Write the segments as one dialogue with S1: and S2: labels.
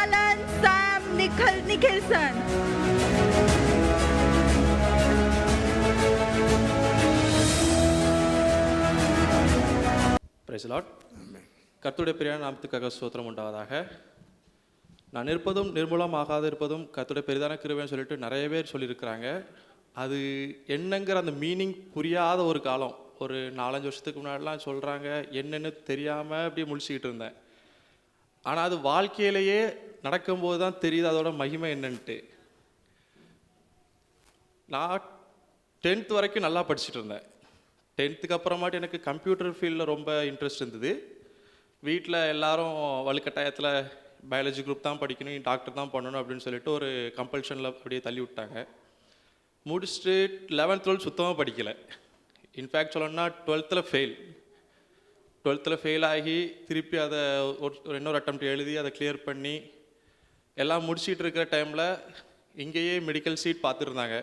S1: Alan Sam Nicholson.
S2: Praise the Lord. கர்த்தருடைய பெரிதான நாமத்துக்காக ஸ்தோத்திரம் உண்டாவதாக. நான் இருப்பதும் நிர்மூலமாகாது இருப்பதும் கர்த்தருடைய பெரிதான கிருபைன்னு சொல்லிட்டு நிறைய பேர் சொல்லியிருக்கிறாங்க. அது என்னங்கிற அந்த மீனிங் புரியாத ஒரு காலம், ஒரு 4-5 வருஷத்துக்கு முன்னாடிலாம் சொல்கிறாங்க, என்னென்னு தெரியாமல் அப்படியே முழிச்சிக்கிட்டு இருந்தேன். ஆனால் அது வாழ்க்கையிலேயே நடக்கும்போது தான் தெரியுது அதோட மகிமை என்னன்ட்டு. நான் 10th வரைக்கும் நல்லா படிச்சுட்டு இருந்தேன். 10th அப்புறமாட்டு எனக்கு கம்ப்யூட்டர் ஃபீல்டில் ரொம்ப இன்ட்ரெஸ்ட் இருந்தது. வீட்டில் எல்லாரும் வலுக்கட்டாயத்தில் பயாலஜி குரூப் தான் படிக்கணும், டாக்டர் தான் பண்ணணும் அப்படின்னு சொல்லிட்டு ஒரு கம்பல்ஷனில் அப்படியே தள்ளி விட்டாங்க. முடிச்சுட்டு 11th 12th சுத்தமாக படிக்கலை. இன்ஃபேக்ட் சொல்லணும்னா 12th ஃபெயில் ஆகி திருப்பி அதை இன்னொரு அட்டெம்ப்ட் எழுதி அதை கிளியர் பண்ணி எல்லாம் முடிச்சிட்டு இருக்கிற டைமில் இங்கேயே மெடிக்கல் சீட் பார்த்துருந்தாங்க.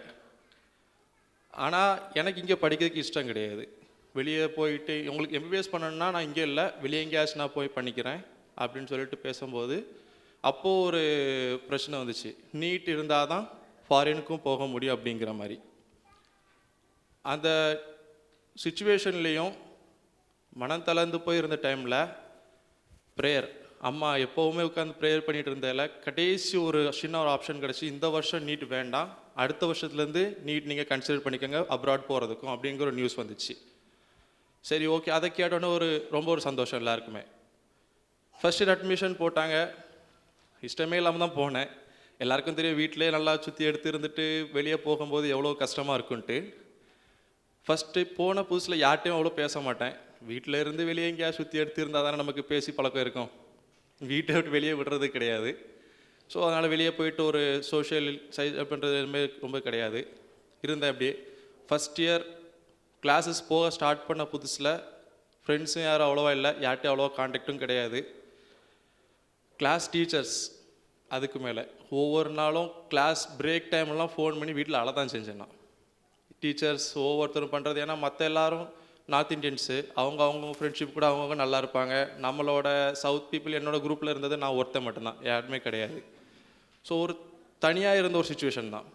S2: ஆனால் எனக்கு இங்கே படிக்கிறதுக்கு இஷ்டம் கிடையாது. வெளியே போயிட்டு உங்களுக்கு எம்பிபிஎஸ் பண்ணணுன்னா நான் இங்கே இல்லை, வெளியே எங்கேயாச்சும் நான் போய் பண்ணிக்கிறேன் அப்படின்னு சொல்லிட்டு பேசும்போது அப்போது ஒரு பிரச்சனை வந்துச்சு. நீட் இருந்தால் தான் ஃபாரினுக்கும் போக முடியும் அப்படிங்கிற மாதிரி. அந்த சுச்சுவேஷன்லேயும் மனம் தளர்ந்து போயிருந்த டைமில் ப்ரேயர், அம்மா எப்போவுமே உட்காந்து ப்ரேயர் பண்ணிகிட்டு இருந்ததில் கடைசி ஒரு சின்ன ஒரு ஆப்ஷன் கிடச்சி, இந்த வருஷம் நீட் வேண்டாம், அடுத்த வருஷத்துலேருந்து நீட் நீங்கள் கன்சிடர் பண்ணிக்கோங்க அப்ராட் போகிறதுக்கும் அப்படிங்கிற ஒரு நியூஸ் வந்துச்சு. சரி, ஓகே. அதை கேட்டோன்னே ரொம்ப ஒரு சந்தோஷம் எல்லாருக்குமே. ஃபஸ்ட் இயர் அட்மிஷன் போட்டாங்க. இஷ்டமே இல்லாமல் தான் போனேன். எல்லாருக்கும் தெரியும் வீட்டிலே நல்லா சுற்றி எடுத்து இருந்துட்டு வெளியே போகும்போது எவ்வளோ கஷ்டமாக இருக்குன்ட்டு. ஃபஸ்ட்டு போன புதுசில் யார்ட்டையும் அவ்வளோ பேச மாட்டேன். வீட்டில் இருந்து வெளியே எங்கேயா சுற்றி எடுத்து இருந்தால் தானே நமக்கு பேசி பழக்கம் இருக்கும். வீட்டை விட்டு வெளியே விடுறது கிடையாது. ஸோ அதனால் வெளியே போயிட்டு ஒரு சோஷியல் பண்ணுறது எதுவுமே ரொம்ப கிடையாது. இருந்தேன் அப்படியே. ஃபஸ்ட் இயர் கிளாஸஸ் போக ஸ்டார்ட் பண்ண புதுசில் ஃப்ரெண்ட்ஸும் யாரும் அவ்வளோவா இல்லை, யார்கிட்டையும் அவ்வளோவா கான்டாக்டும் கிடையாது. கிளாஸ் டீச்சர்ஸ் அதுக்கு மேலே ஒவ்வொரு நாளும் கிளாஸ் பிரேக் டைம்லாம் ஃபோன் பண்ணி வீட்டில் அழதான் செஞ்சேன் நான். டீச்சர்ஸ் ஒவ்வொருத்தரும் பண்ணுறது, ஏன்னா மற்ற எல்லாரும் நார்த் இண்டியன்ஸு, அவங்க ஃப்ரெண்ட்ஷிப் கூட அவங்கவுங்க நல்லா இருப்பாங்க. நம்மளோட சவுத் பீப்புள் என்னோடய குரூப்பில் இருந்தது நான் ஒருத்தன் மட்டும்தான், யாருமே கிடையாது. ஸோ ஒரு தனியாக இருந்த ஒரு சுச்சுவேஷன் தான்.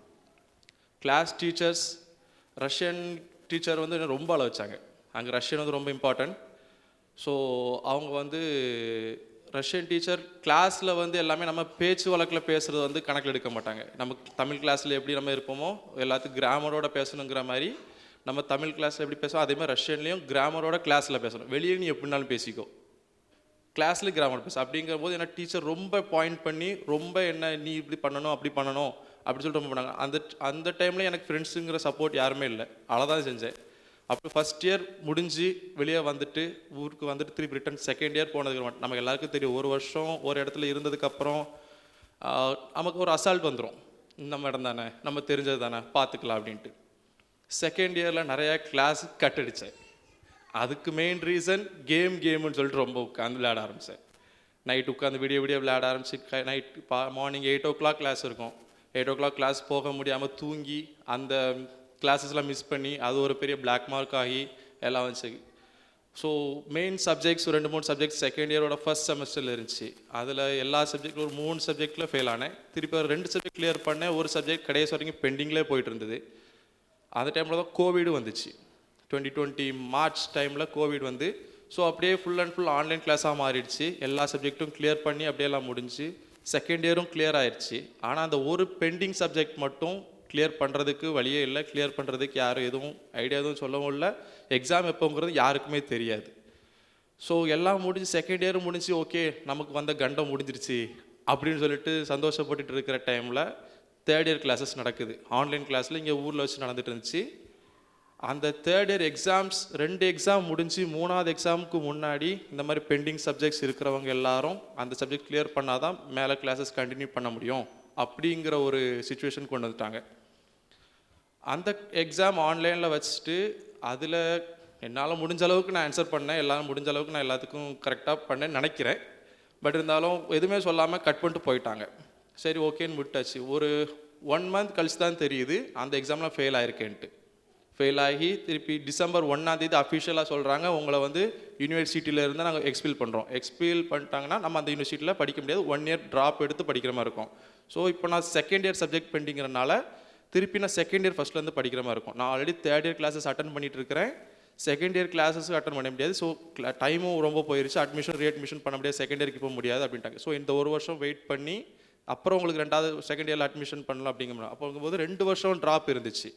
S2: கிளாஸ் டீச்சர்ஸ், ரஷ்யன் டீச்சர் வந்து என்ன ரொம்ப அழ வச்சாங்க. அங்கே ரஷ்யன் வந்து ரொம்ப இம்பார்ட்டன்ட். ஸோ அவங்க வந்து ரஷ்யன் டீச்சர் கிளாஸில் வந்து எல்லாமே நம்ம பேச்சு வழக்கில் பேசுகிறது வந்து கணக்கில் எடுக்க மாட்டாங்க. நமக்கு தமிழ் கிளாஸில் எப்படி நம்ம இருப்போமோ எல்லாத்துக்கும் கிராமரோட பேசணுங்கிற மாதிரி நம்ம தமிழ் கிளாஸில் எப்படி பேசுவோம் அதே மாதிரி ரஷ்யன்லேயும் கிராமரோட கிளாஸில் பேசணும். வெளியே நீ எப்படினாலும் பேசிக்கோ, கிளாஸில் கிராமர் பேச அப்படிங்கிற போது என்ன டீச்சர் ரொம்ப பாயிண்ட் பண்ணி ரொம்ப என்ன நீ இப்படி பண்ணணும் அப்படி பண்ணணும் அப்படின்னு சொல்லிட்டு ரொம்ப பண்ணாங்க. அந்த டைமில் எனக்கு ஃப்ரெண்ட்ஸுங்கிற சப்போர்ட் யாருமே இல்லை, அவ்வளோதான் செஞ்சேன். அப்போ ஃபஸ்ட் இயர் முடிஞ்சு வெளியே வந்துட்டு ஊருக்கு வந்துட்டு திருப்பி ரிட்டன் செகண்ட் இயர் போனதுக்கு நமக்கு எல்லாருக்கும் தெரியும், ஒரு வருஷம் ஒரு இடத்துல இருந்ததுக்கப்புறம் நமக்கு ஒரு அசால்ட் வந்துடும், நம்ம இடம் தானே, நம்ம தெரிஞ்சது தானே, பார்த்துக்கலாம் அப்படின்ட்டு. செகண்ட் இயரில் நிறையா கிளாஸ் கட் அடித்தேன். அதுக்கு மெயின் ரீசன் கேம்னு சொல்லிட்டு ரொம்ப உட்காந்து விளையாட ஆரம்பித்தேன். நைட் உட்காந்து விடிய விளையாட ஆரம்பிச்சு நைட் மார்னிங் 8 o'clock கிளாஸ் இருக்கும். 8 o'clock கிளாஸ் போக முடியாமல் தூங்கி அந்த கிளாஸஸ்லாம் மிஸ் பண்ணி அது ஒரு பெரிய பிளாக் மார்க் ஆகி எல்லாம் வந்துச்சு. So main subjects 2-3 subjects second இயரோட ஃபர்ஸ்ட் செமஸ்டரில் இருந்துச்சு. அதில் எல்லா சப்ஜெக்டும் ஒரு 3 சப்ஜெக்டில் ஃபெயில் ஆனேன். திருப்பி ஒரு 2 சப்ஜெக்ட் கிளியர் பண்ணேன். ஒரு சப்ஜெக்ட் கடைசி வரைக்கும் பெண்டிங்லேயே போயிட்டு இருந்தது. அந்த டைமில் தான் கோவிடும் வந்துச்சு. 2020 மார்ச் டைமில் கோவிட் வந்து ஸோ அப்படியே ஃபுல் அண்ட் ஃபுல் ஆன்லைன் கிளாஸாக மாறிடுச்சு. எல்லா சப்ஜெக்ட்டும் கிளியர் பண்ணி அப்படியெல்லாம் முடிஞ்சு செகண்ட் இயரும் கிளியர் ஆயிடுச்சு. ஆனால் அந்த ஒரு பெண்டிங் சப்ஜெக்ட் மட்டும் கிளியர் பண்ணுறதுக்கு வழியே இல்லை. கிளியர் பண்ணுறதுக்கு யாரும் எதுவும் ஐடியா எதுவும் சொல்லவும் இல்லை. எக்ஸாம் எப்போங்கிறது யாருக்குமே தெரியாது. ஸோ எல்லாம் முடிஞ்சு செகண்ட் இயரும் முடிஞ்சு ஓகே நமக்கு வந்த கண்டம் முடிஞ்சிருச்சு அப்படின்னு சொல்லிட்டு சந்தோஷப்பட்டுட்டு இருக்கிற டைமில் தேர்ட் இயர் கிளாஸஸ் நடக்குது. ஆன்லைன் கிளாஸில் இங்கே ஊரில் வச்சு நடந்துட்டு இருந்துச்சு. அந்த தேர்ட் இயர் எக்ஸாம்ஸ் 2 எக்ஸாம் முடிஞ்சு 3ஆவது எக்ஸாமுக்கு முன்னாடி இந்த மாதிரி பெண்டிங் சப்ஜெக்ட்ஸ் இருக்கிறவங்க எல்லாரும் அந்த சப்ஜெக்ட் கிளியர் பண்ணால் தான் மேலே கிளாஸஸ் கண்டினியூ பண்ண முடியும் அப்படிங்கிற ஒரு சுச்சுவேஷன் கொண்டு வந்துட்டாங்க. அந்த எக்ஸாம் ஆன்லைனில் வச்சுட்டு அதில் என்னால் முடிஞ்ச அளவுக்கு நான் ஆன்சர் பண்ணேன். எல்லாரும் முடிஞ்ச அளவுக்கு நான் எல்லாத்துக்கும் கரெக்டாக பண்ணேன்னு நினைக்கிறேன். பட் இருந்தாலும் எதுவுமே சொல்லாமல் கட் பண்ணிட்டு போயிட்டாங்க. சரி ஓகேன்னு விட்டாச்சு. ஒரு 1 month கழிச்சு தான் தெரியுது அந்த எக்ஸாமில் ஃபெயில் ஆயிருக்கேன்ட்டு. ஃபெயில் ஆகி திருப்பி டிசம்பர் 1ஆம் தேதி அஃபிஷியலாக சொல்கிறாங்க உங்களை வந்து யூனிவர்சிட்டியில் இருந்து நாங்கள் எக்ஸ்பீல் பண்ணுறோம். எக்ஸ்பீல் பண்ணிட்டாங்கன்னா நம்ம அந்த யூனிவர்சிட்டியில் படிக்க முடியாது, 1 இயர் ட்ராப் எடுத்து படிக்கிற மாதிரி இருக்கும். ஸோ இப்போ நான் செகண்ட் இயர் சப்ஜெக்ட் பெண்டிங்கிறனால திருப்பி நான் செகண்ட் இயர் ஃபஸ்ட்லேருந்து படிக்கிற மாதிரி இருக்கும். நான் already third year classes attend பண்ணிட்டு இருக்கிறேன், செகண்ட் இயர் கிளாஸஸ் அட்டன் பண்ண முடியாது. ஸோ டைமும் ரொம்ப போயிருச்சு, ரீஅட்மிஷன் பண்ண முடியாது, செகண்ட் இயருக்கு போக முடியாது அப்படின்ட்டாங்க. ஸோ இந்த ஒரு வருஷம் வெயிட் பண்ணி அப்புறம் உங்களுக்கு 2வது செகண்ட் இயரில் அட்மிஷன் பண்ணலாம் அப்படிங்கிற அப்போங்கும்போது 2 வருஷம் ட்ராப் இருந்துச்சு.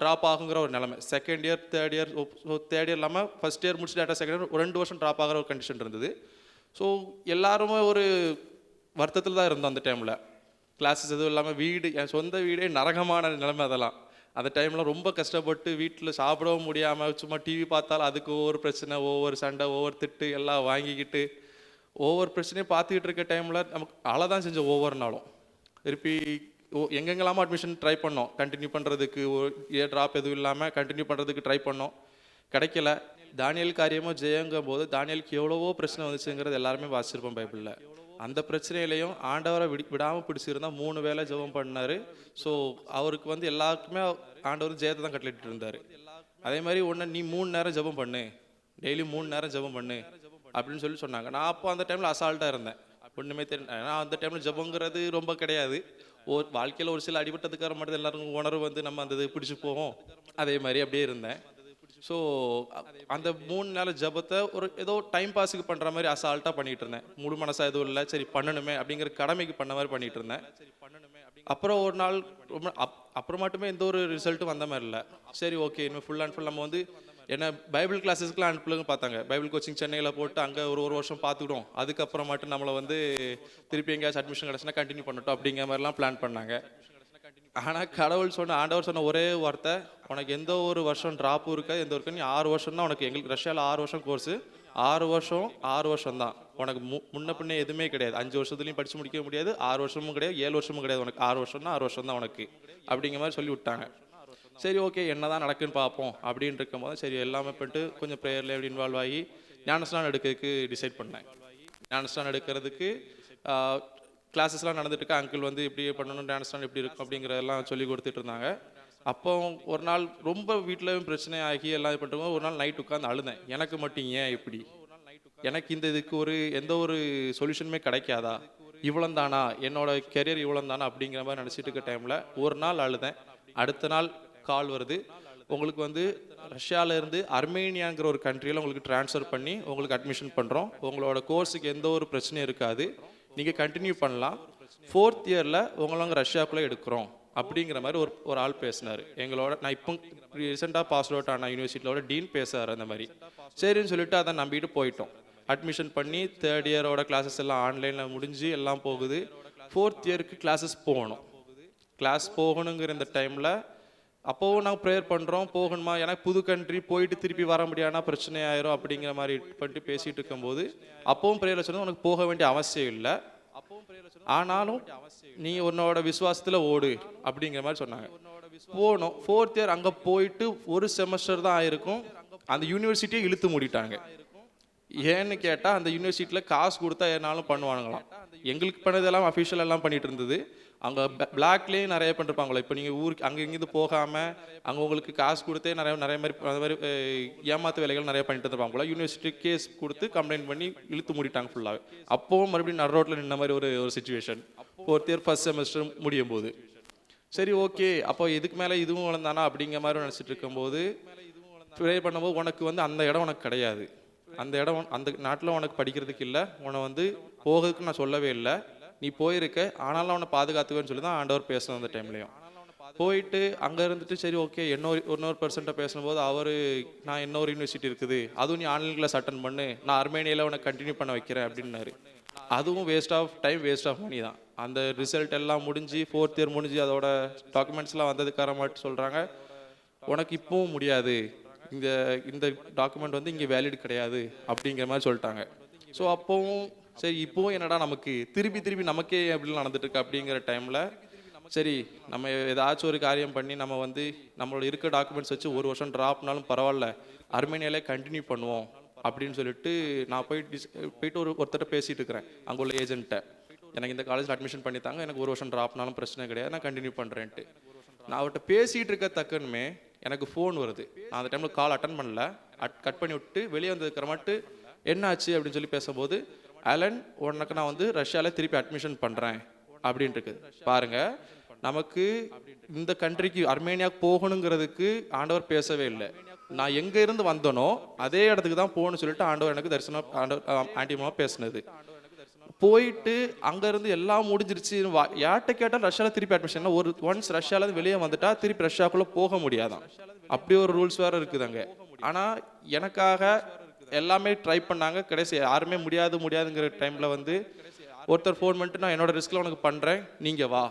S2: ட்ராப் ஆகுங்கிற ஒரு நிலைமை. Second year third year, so third year இல்லாமல் ஃபஸ்ட் இயர் முடிச்சு டேட்டா செகண்ட் இயர் 2 வருஷம் ட்ராப் ஆகிற ஒரு கண்டிஷன் இருந்தது. ஸோ எல்லாருமே ஒரு வருத்தத்தில் தான் இருந்தோம் அந்த டைமில். கிளாஸஸ் எதுவும் இல்லாமல் வீடு, என் சொந்த வீடே நரகமான நிலைமை. அதெல்லாம் அந்த டைமில் ரொம்ப கஷ்டப்பட்டு வீட்டில் சாப்பிடவும் முடியாமல் சும்மா டிவி பார்த்தாலும் அதுக்கு ஒவ்வொரு பிரச்சனை, ஒவ்வொரு சண்டை, ஒவ்வொரு திட்டு எல்லாம் வாங்கிக்கிட்டு ஒவ்வொரு பிரச்சனையும் பார்த்துக்கிட்டு இருக்க டைமில் நமக்கு அழை தான் செஞ்சோம். ஒவ்வொரு நாளும் திருப்பி எங்கெங்கெல்லாமோ அட்மிஷன் ட்ரை பண்ணோம், கண்டினியூ பண்ணுறதுக்கு இயர் ட்ராப் எதுவும் இல்லாமல் கண்டினியூ பண்ணுறதுக்கு ட்ரை பண்ணோம், கிடைக்கல. தானியேல் காரியமாக ஜெயங்கும் போது தானியேலுக்கு எவ்வளவோ பிரச்சனை வந்துச்சுங்கிறது எல்லாருமே வாசிச்சிருப்போம் பைபிளில். அந்த பிரச்சனையிலையும் ஆண்டவரை விடாமல் பிடிச்சிருந்தா 3 வேளை ஜெபம் பண்ணார். ஸோ அவருக்கு வந்து எல்லாருக்குமே ஆண்டவர் ஜெயத்தை தான் கட்டளிட்டு இருந்தார். அதே மாதிரி ஒன்று, நீ 3 நேரம் ஜெபம் பண்ணு, டெய்லி 3 நேரம் ஜெபம் பண்ணு அப்படின்னு சொல்லி சொன்னாங்க. நான் அப்போ அந்த டைமில் அசால்ட்டாக இருந்தேன், ஒன்றுமே தெரியல. ஏன்னா அந்த டைமில் ஜெபங்கிறது ரொம்ப கிடையாது. வாழ்க்கையில் ஒரு சில அடிபட்டதுக்காக மட்டும் எல்லாருக்கும் உணர்வு வந்து நம்ம அந்த இது பிடிச்சி போவோம். அதே மாதிரி அப்படியே இருந்தேன். ஸோ அந்த 3 நாள் ஜபத்தை ஒரு ஏதோ டைம் பாஸுக்கு பண்ணுற மாதிரி அசால்ட்டாக பண்ணிகிட்டு இருந்தேன். முழு மனசாக எதுவும் இல்லை, சரி பண்ணணுமே அப்படிங்கிற கடமைக்கு பண்ண மாதிரி பண்ணிகிட்டு இருந்தேன். அப்புறம் ஒரு நாள் ரொம்ப அப்புறமாட்டுமே எந்த ஒரு ரிசல்ட்டும் வந்த மாதிரி இல்லை. சரி ஓகே, இனிமேல் ஃபுல் அண்ட் ஃபுல் நம்ம வந்து என்ன பைபிள் கிளாஸஸ்க்குலாம் அனுப்புலுங்க பார்த்தாங்க. பைபிள் கோச்சிங் சென்னையில் போட்டு அங்கே ஒரு வருஷம் பார்த்துக்கிட்டோம், அதுக்கப்புறமாட்டு நம்மளை வந்து திருப்பி எங்கேயாச்சும் அட்மிஷன் கிடச்சுன்னா கண்டினியூ பண்ணட்டும் அப்படிங்கிற மாதிரிலாம் பிளான் பண்ணாங்க. ஆனால் ஆண்டவர் சொன்ன ஒரே வார்த்தை, உனக்கு எந்த ஒரு வருஷம் ட்ராப்பும் இருக்காது, எந்த ஒரு நீ 6 வருஷம் தான் உனக்கு. எங்களுக்கு ரஷ்யாவில் 6 வருஷம் கோர்ஸு, 6 வருஷம் தான் உனக்கு. முன்ன பின்னே எதுவுமே கிடையாது. 5 வருஷத்துலையும் படித்து முடிக்க முடியாது, 6 வருஷமும் கிடையாது, 7 வருஷமும் கிடையாது. உனக்கு 6 வருஷம் தான் உனக்கு அப்படிங்கிற மாதிரி சொல்லி விட்டாங்க. சரி ஓகே, என்ன தான் நடக்குன்னு பார்ப்போம் அப்படின்னு இருக்கும் போது சரி எல்லாமே பண்ணிட்டு கொஞ்சம் ப்ரேயரில் எப்படி இன்வால்வ் ஆகி ஞானஸ்நானம் எடுக்கிறதுக்கு டிசைட் பண்ணேன். ஞானஸ்நானம் எடுக்கிறதுக்கு கிளாஸஸ்லாம் நடந்துட்டுருக்கு. அங்கிள் வந்து இப்படி பண்ணணும், டான்ஸ்லாம் எப்படி இருக்கும் அப்படிங்கிறதெல்லாம் சொல்லி கொடுத்துட்டு இருந்தாங்க. அப்போ ஒரு நாள் ரொம்ப வீட்டில் பிரச்சனை ஆகி எல்லாம் இது பண்ணுறவங்க ஒரு நாள் நைட் உட்காந்து அழுதேன். எனக்கு மட்டும் ஏன் இப்படி, எனக்கு இந்த இதுக்கு எந்த ஒரு சொல்யூஷனுமே கிடைக்காதா, இவ்வளோ தானா என்னோட கெரியர், இவ்வளோ தானா அப்படிங்கிற மாதிரி நினச்சிட்டு இருக்க டைமில் ஒரு நாள் அழுதேன். அடுத்த நாள் கால் வருது, உங்களுக்கு வந்து ரஷ்யாவிலேருந்து அர்மேனியாங்கிற ஒரு கண்ட்ரியில் உங்களுக்கு ட்ரான்ஸ்ஃபர் பண்ணி உங்களுக்கு அட்மிஷன் பண்ணுறோம், உங்களோட கோர்ஸுக்கு எந்த ஒரு பிரச்சனையும் இருக்காது, நீங்கள் கண்டினியூ பண்ணலாம், 4th இயரில் உங்களை ரஷ்யாவுக்குள்ளே எடுக்கிறோம் அப்படிங்கிற மாதிரி ஒரு ஆள் பேசினார் எங்களோட. நான் இப்போ ரீசெண்டாக பாஸ் அவுட் ஆன யூனிவர்சிட்டியோட டீன் பேசுகிறார் அந்த மாதிரி. சரின்னு சொல்லிட்டு அதை நம்பிட்டு போயிட்டோம். அட்மிஷன் பண்ணி 3rd இயரோட கிளாஸஸ் எல்லாம் ஆன்லைனில் முடிஞ்சு எல்லாம் போகுது. 4th இயருக்கு கிளாஸஸ் போகணுங்கிற இந்த டைமில் அப்போவும் நாங்கள் ப்ரேயர் பண்ணுறோம், போகணுமா, ஏன்னா புது கண்ட்ரி போயிட்டு திருப்பி வர முடியாதுனா பிரச்சனை ஆயிரும் அப்படிங்கிற மாதிரி பண்ணிட்டு பேசிகிட்டு இருக்கும்போது அப்பவும் ப்ரேயரில் சொன்னோம், உனக்கு போக வேண்டிய அவசியம் இல்லை, ஆனாலும் நீ உன்னோட விசுவாசத்தில் ஓடு அப்படிங்கிற மாதிரி சொன்னாங்க. போனோம். 4th இயர் அங்கே போயிட்டு ஒரு செமஸ்டர் தான் ஆயிருக்கும், அந்த யூனிவர்சிட்டியை இழுத்து மூடிட்டாங்க. ஏன்னு கேட்டால் அந்த யூனிவர்சிட்டியில் காசு கொடுத்தா என்னாலும் பண்ணுவானுங்களாம். எங்களுக்கு பண்ணதெல்லாம் அஃபிஷியல் எல்லாம் பண்ணிட்டு இருந்தது, அங்கே பிளாக்லேயே நிறைய பண்ணிருப்பாங்களோ. இப்போ நீங்கள் ஊருக்கு அங்கே இங்கேருந்து போகாமல் அங்கே உங்களுக்கு காசு கொடுத்தே நிறைய மாதிரி அந்த மாதிரி ஏமாத்து வேலைகள் நிறைய பண்ணிட்டு இருப்பாங்களோ. யூனிவர்சிட்டி கேஸ் கொடுத்து கம்ப்ளைண்ட் பண்ணி இழுத்து மூடிட்டாங்க ஃபுல்லாகவே. அப்போவும் மறுபடியும் நடு ரோட்டில் நின்ன மாதிரி ஒரு situation 4th year first semester முடியும் போது. சரி ஓகே, அப்போ இதுக்கு மேலே இதுவும் வளர்ந்தானா அப்படிங்கிற மாதிரி நினச்சிட்டு இருக்கும்போது ப்ரே பண்ணும்போது உனக்கு வந்து அந்த இடம் உனக்கு கிடையாது, அந்த இடம் அந்த நாட்டில் உனக்கு படிக்கிறதுக்கு இல்லை, உன்னை வந்து போகிறதுக்கு நான் சொல்லவே இல்லை, நீ போயிருக்க, ஆனாலும் அவனை பாதுகாத்துவேன்னு சொல்லி தான் ஆண்டவர் பேசணும். அந்த டைம்லையும் போயிட்டு அங்கே இருந்துட்டு சரி ஓகே இன்னொரு பர்சன்ட்டை பேசும்போது நான் இன்னொரு யூனிவர்சிட்டி இருக்குது, அதுவும் நீ ஆன்லைன் கிளாஸ் அட்டன் பண்ணு, நான் அர்மேனியாவில் உனக்கு கண்டினியூ பண்ண வைக்கிறேன் அப்படின்னாரு. அதுவும் waste of time, waste of money தான். அந்த ரிசல்ட் எல்லாம் முடிஞ்சு 4th இயர் முடிஞ்சு அதோட டாக்குமெண்ட்ஸ்லாம் வந்ததுக்கார மட்டும் சொல்கிறாங்க, உனக்கு இப்பவும் முடியாது, இந்த டாக்குமெண்ட் வந்து இங்கே வேலிட் கிடையாது அப்படிங்கிற மாதிரி சொல்லிட்டாங்க. ஸோ அப்போவும் சரி இப்போவும் என்னடா நமக்கு திருப்பி நமக்கே எப்படிலாம் நடந்துட்டு இருக்கு அப்படிங்கிற டைமில் சரி நம்ம ஏதாச்சும் ஒரு காரியம் பண்ணி நம்ம வந்து நம்மளோட இருக்க டாக்குமெண்ட்ஸ் வச்சு ஒரு வருஷம் ட்ராப்னாலும் பரவாயில்ல, அர்மேனியாலே கண்டினியூ பண்ணுவோம் அப்படின்னு சொல்லிட்டு நான் போயிட்டு ஒருத்தட்ட பேசிகிட்டு இருக்கிறேன், அங்கே உள்ள ஏஜென்ட்டை. எனக்கு இந்த காலேஜில் அட்மிஷன் பண்ணித்தாங்க, எனக்கு ஒரு வருஷம் ட்ராப்னாலும் பிரச்சனை கிடையாது, நான் கண்டினியூ பண்ணுறேன்ட்டு. நான் அவர்கிட்ட பேசிகிட்டு இருக்க தக்கனுமே எனக்கு ஃபோன் வருது. நான் அந்த டைமில் கால் அட்டன் பண்ணல. கட் பண்ணி விட்டு வெளியே வந்ததுக்கப்புறமாட்டு என்ன ஆச்சு அப்படின்னு சொல்லி பேசும்போது, ஆலன் உனக்கு நான் வந்து ரஷ்யாவில் திருப்பி அட்மிஷன் பண்ணுறேன் அப்படின்ட்டு இருக்குது. பாருங்கள், நமக்கு இந்த கண்ட்ரிக்கு அர்மேனியாவுக்கு போகணுங்கிறதுக்கு ஆண்டவர் பேசவே இல்லை. நான் எங்கே இருந்து வந்தனோ அதே இடத்துக்கு தான் போகணும்னு சொல்லிட்டு ஆண்டவர் எனக்கு தரிசனம் ஆண்டி மூலமாக பேசினது. போயிட்டு அங்கேருந்து எல்லாம் முடிஞ்சிருச்சு. யார்கிட்ட கேட்டால் ரஷ்யாவில் திருப்பி அட்மிஷன், ஒன்ஸ் ரஷ்யாவிலேருந்து வெளியே வந்துட்டா திருப்பி ரஷ்யாவுக்குள்ளே போக முடியாதான். அப்படி ஒரு ரூல்ஸ் வேறு இருக்குது அங்கே. ஆனால் எனக்காக எல்லாமே ட்ரை பண்ணாங்க. கடைசி யாருமே முடியாதுங்கிற டைமில் வந்து ஒருத்தர் ஃபோன் பண்ணிட்டு, நான் என்னோட ரிஸ்கில் உனக்கு பண்ணுறேன், நீங்கள் வா,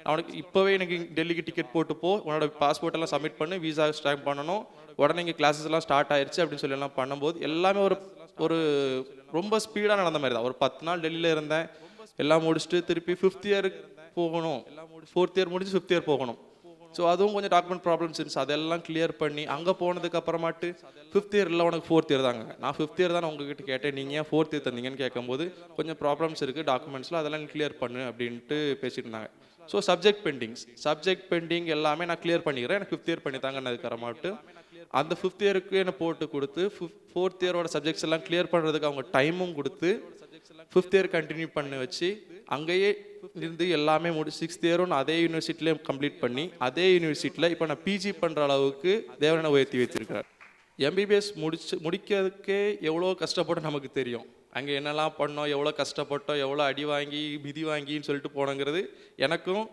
S2: அவனுக்கு இப்போவே எனக்கு டெல்லிக்கு டிக்கெட் போட்டு போ, உன்னோட பாஸ்போர்ட் எல்லாம் சப்மிட் பண்ணி விசா ஸ்டாம்ப் பண்ணணும், உடனே இங்கே கிளாஸஸ் எல்லாம் ஸ்டார்ட் ஆயிடுச்சு அப்படின்னு சொல்லி எல்லாம் பண்ணும்போது எல்லாமே ஒரு ரொம்ப ஸ்பீடாக நடந்த மாதிரி தான். ஒரு 10 நாள் டெல்லியில் இருந்தேன். எல்லாம் முடிச்சுட்டு திருப்பி 5th இயர் போகணும். 4th இயர் முடிஞ்சு 5th இயர் போகணும். ஸோ அதுவும் கொஞ்சம் டாக்குமெண்ட் ப்ராப்ளம்ஸ் இருந்துச்சு. அதெல்லாம் கிளியர் பண்ணி அங்கே போனதுக்கு அப்புறமாட்டு 5th இயர் இல்லை, உனக்கு 4th இயர் தாங்க. நான் 5th இயர் தான் உங்ககிட்ட கேட்டேன், நீங்கள் ஏன் 4th இயர் தந்தீங்கன்னு கேட்கும்போது கொஞ்சம் ப்ராப்ளம்ஸ் இருக்குது டாக்குமெண்ட்ஸில், அதெல்லாம் கிளியர் பண்ணு அப்படின்ட்டு பேசிட்டு இருந்தாங்க. ஸோ சப்ஜெக்ட் பெண்டிங் எல்லாமே நான் கிளியர் பண்ணிக்கிறேன், எனக்கு 5th இயர் பண்ணி தாங்கன்னதுக்கப்புறமாட்டு அந்த 5th இயருக்கு என்னை போட்டு கொடுத்து 4th இயரோட சப்ஜெக்ட்ஸ் எல்லாம் கிளியர் பண்ணுறதுக்கு அவங்க டைமும் கொடுத்து 5th இயர் கண்டினியூ பண்ணி வச்சு அங்கேயே இருந்து எல்லாமே 6th இயரும் நான் அதே யூனிவர்சிட்டியிலே கம்ப்ளீட் பண்ணி அதே யூனிவர்சிட்டியில் இப்போ நான் பிஜி பண்ணுற அளவுக்கு தேவனை உயர்த்தி வைத்திருக்கிறார். எம்பிபிஎஸ் முடிக்கிறதுக்கே எவ்வளோ கஷ்டப்பட்டு நமக்கு தெரியும். அங்கே என்னெல்லாம் பண்ணோம், எவ்வளோ கஷ்டப்பட்டோம், எவ்வளோ அடி வாங்கி மிதி வாங்கின்னு சொல்லிட்டு போனோங்கிறது எனக்கும்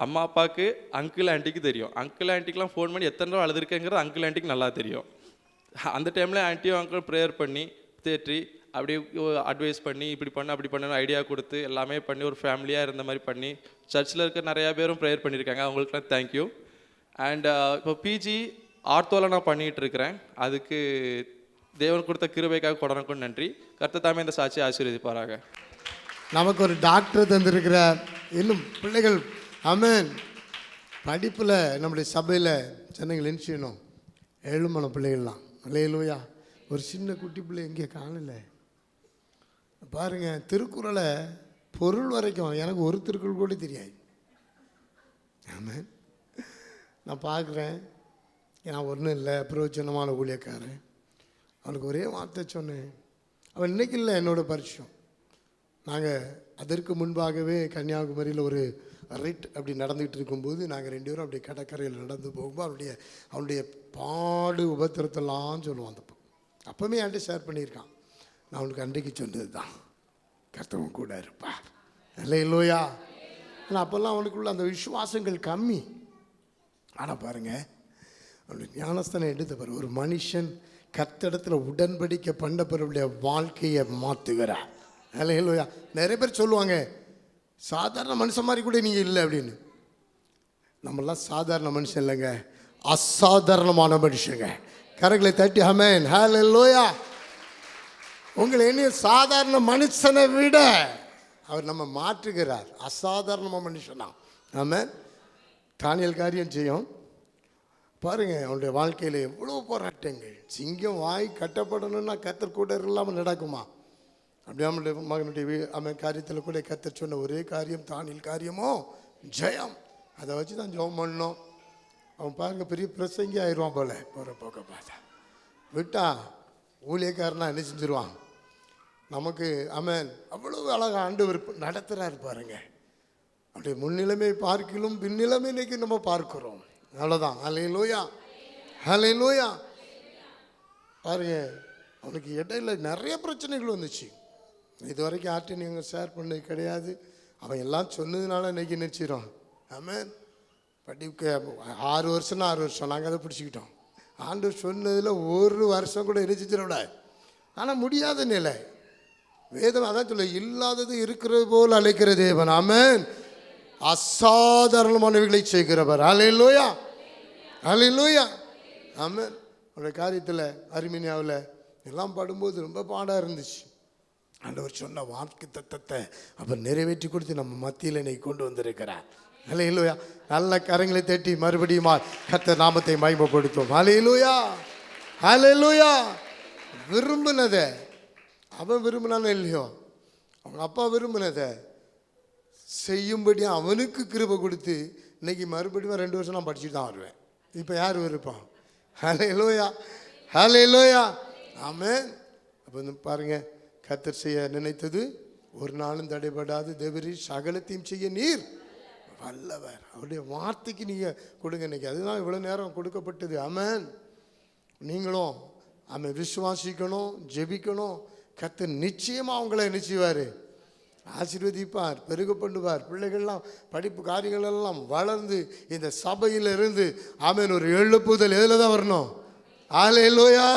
S2: அம்மா அப்பாவுக்கு அங்கிள் ஆண்டிக்கு தெரியும். அங்கிள் ஆண்டிக்கெலாம் ஃபோன் பண்ணி எத்தனை ரூபா அழுதுருக்கேங்கிறது அங்கிள் ஆண்டிக்கு நல்லா தெரியும். அந்த டைமில் ஆண்டியும் அங்கிள் ப்ரேயர் பண்ணி தேற்றி அப்படியே அட்வைஸ் பண்ணி இப்படி பண்ண அப்படி பண்ணணும் ஐடியா கொடுத்து எல்லாமே பண்ணி ஒரு ஃபேமிலியாக இருந்த மாதிரி பண்ணி சர்ச்சில் இருக்க நிறையா பேரும் ப்ரேயர் பண்ணியிருக்காங்க. அவங்களுக்குலாம் தேங்க்யூ. அண்ட் இப்போ பிஜி ஆர்த்தோவில் நான் பண்ணிகிட்டு இருக்கிறேன். அதுக்கு தேவன் கொடுத்த கிருபைக்காக கொடனுக்கும் நன்றி. கர்த்தர் தாமே இந்த சாட்சியை ஆசீர்வதிப்பாராக.
S3: நமக்கு ஒரு டாக்டர் தந்திருக்கிறார். இன்னும் பிள்ளைகள் ஆமென். படிப்பில் நம்முடைய சபையில் ஜனங்கள் என்ன செய்யணும்? எழுமணம் பிள்ளைகள்லாம் அல்லேலூயா. ஒரு சின்ன குட்டி பிள்ளை எங்கே காணலை பாருங்க. திருக்குறளை பொருள் வரைக்கும் எனக்கு ஒரு திருக்குறள் கூட தெரியாது. ஆமென். நான் பார்க்குறேன், நான் ஒன்றும் இல்லை பிரயோஜனமான ஊழியக்காரன். அவனுக்கு ஒரே வார்த்தை சொன்னேன். அவன் இன்னைக்கு இல்லை என்னோட பரிச்சயம். நாங்கள் அதற்கு முன்பாகவே கன்னியாகுமரியில் ஒரு ரைட் அப்படி நடந்துகிட்டு இருக்கும்போது நாங்கள் 2 பேரும் அப்படி கடற்கரையில் நடந்து போகும்போது அவனுடைய பாடு உபத்திரத்தெல்லாம் சொல்லுவான். அந்த அப்போவுமே என்கிட்ட ஷேர் பண்ணியிருக்கான். நான் அவனுக்கு அன்றைக்கு சொன்னது தான், கர்த்தரும் கூட இருப்பார் அல்லேலூயா. ஆனால் அப்போல்லாம் அவனுக்குள்ள அந்த விசுவாசங்கள் கம்மி. ஆனால் பாருங்கள், அவனுடைய ஞானஸ்தானம் எடுத்த பாரு. ஒரு மனுஷன் கர்த்தரிடத்தில் உடன்படிக்கை பண்ண பிறவுடைய வாழ்க்கையை மாற்றுகிறார் அல்லேலூயா. நிறைய பேர் சொல்லுவாங்க, சாதாரண மனுஷன் மாதிரி கூட நீங்கள் இல்லை அப்படின்னு. நம்மளாம் சாதாரண மனுஷன் இல்லைங்க, அசாதாரணமான மனுஷங்க. கரங்களை தட்டி ஆமென் ஹல்லேலூயா. உங்களை என்ன சாதாரண மனுஷனை விட அவர் நம்ம மாற்றுகிறார், அசாதாரண மனுஷனா. ஆமென். தானியேல் காரியம் செய்யும் பாருங்க. அவனுடைய வாழ்க்கையில் எவ்வளோ போராட்டங்கள். சிங்கம் வாய் கட்டப்படணும்னா கர்த்தர் கூட இல்லாமல் நடக்குமா? அப்படி அவனுடைய மகனுடைய அவன் காரியத்தில் கூட கர்த்தர் சொன்ன ஒரே காரியம் தானியேல் காரியமோ ஜெயம். அதை வச்சு தான் ஜெபம் பண்ணோம். அவன் பாருங்க பெரிய பிரசங்கி ஆயிடுவான் போல. போகிற போக்க பார்த்தா விட்டா ஊழியக்காரனா என்ன செஞ்சிருவான் நமக்கு. அவன் அவ்வளோ அழகாக ஆண்டவர் நடத்துகிறாரு பாருங்க. அப்படியே முன்னிலைமை பார்க்கிலும் பின்னிலைமை இன்னைக்கு நம்ம பார்க்கிறோம். அவ்வளோதான். ஹல்லேலூயா ஹல்லேலூயா. பாருங்க, அவனுக்கு இடையில நிறைய பிரச்சனைகள் வந்துச்சு. இது வரைக்கும் யார்ட்டையும் நீங்கள் ஷேர் பண்ணது கிடையாது. அவன் எல்லாம் சொன்னதுனால இன்னைக்கு நினச்சிடும். ஆமென். படிக்க 6 வருஷம்னா 6 வருஷம் நாங்கள் அதை பிடிச்சிக்கிட்டோம். ஆண்டவர் சொன்னதில் ஒரு வருஷம் கூட நினைச்சிடக்கூடாது. ஆனால் முடியாத நிலை. வேதம் அதான் சொல்ல, இல்லாதது இருக்கிறது போல் அழைக்கிற தேவன். ஆமென். அசாதாரணமானவைகளை செய்கிறவர். ஹல்லேலூயா ஹல்லேலூயா. ஆமென். அவருடைய காரியத்தில் அர்மீனியாவில் எல்லாம் படும்போது ரொம்ப பாடாக இருந்துச்சு. ஆண்டவர் சொன்ன வாக்கு தத்தத்தை அவர் நிறைவேற்றி கொடுத்து நம்ம மத்தியில் இன்னைக்கு கொண்டு வந்திருக்கிறார். ஹல்லேலூயா. நல்ல கரங்களை தட்டி மறுபடியும் கர்த்தர் நாமத்தை மகிமைப்படுத்துவோம். ஹல்லேலூயா ஹல்லேலூயா. விரும்பினதை அவன் விரும்பினானோ இல்லையோ, அவங்க அப்பா விரும்பினதை செய்யும்படி அவனுக்கு கிருபை கொடுத்து இன்னைக்கு மறுபடியும் 2 வருஷம் நான் படிச்சுட்டு தான் வருவேன். இப்போ யார் விருப்பம்? ஹல்லேலூயா, ஹல்லேலூயா, ஆமென். அப்போ பாருங்க, கர்த்தர் செய்ய நினைத்தது ஒரு நாளும் தடைபடாது. தேவரீ சகலத்தையும் செய்ய நீர் வல்லவர். அவருடைய வார்த்தைக்கு நீங்கள் கொடுங்க. இன்னைக்கு அதுதான் இவ்வளோ நேரம் கொடுக்கப்பட்டது. ஆமென். நீங்களும் ஆமென் விசுவாசிக்கணும், ஜெபிக்கணும். கர்த்தர் நிச்சயமாக அவங்கள நிச்சயவார், ஆசீர்வதிப்பார், பெருக பண்ணுவார். பிள்ளைகள்லாம் படிப்பு காரியங்கள் எல்லாம் வளர்ந்து இந்த சபையில் இருந்து ஆமென் ஒரு எழுப்புதல் எதில் தான் வரணும்? ஹல்லேலூயா.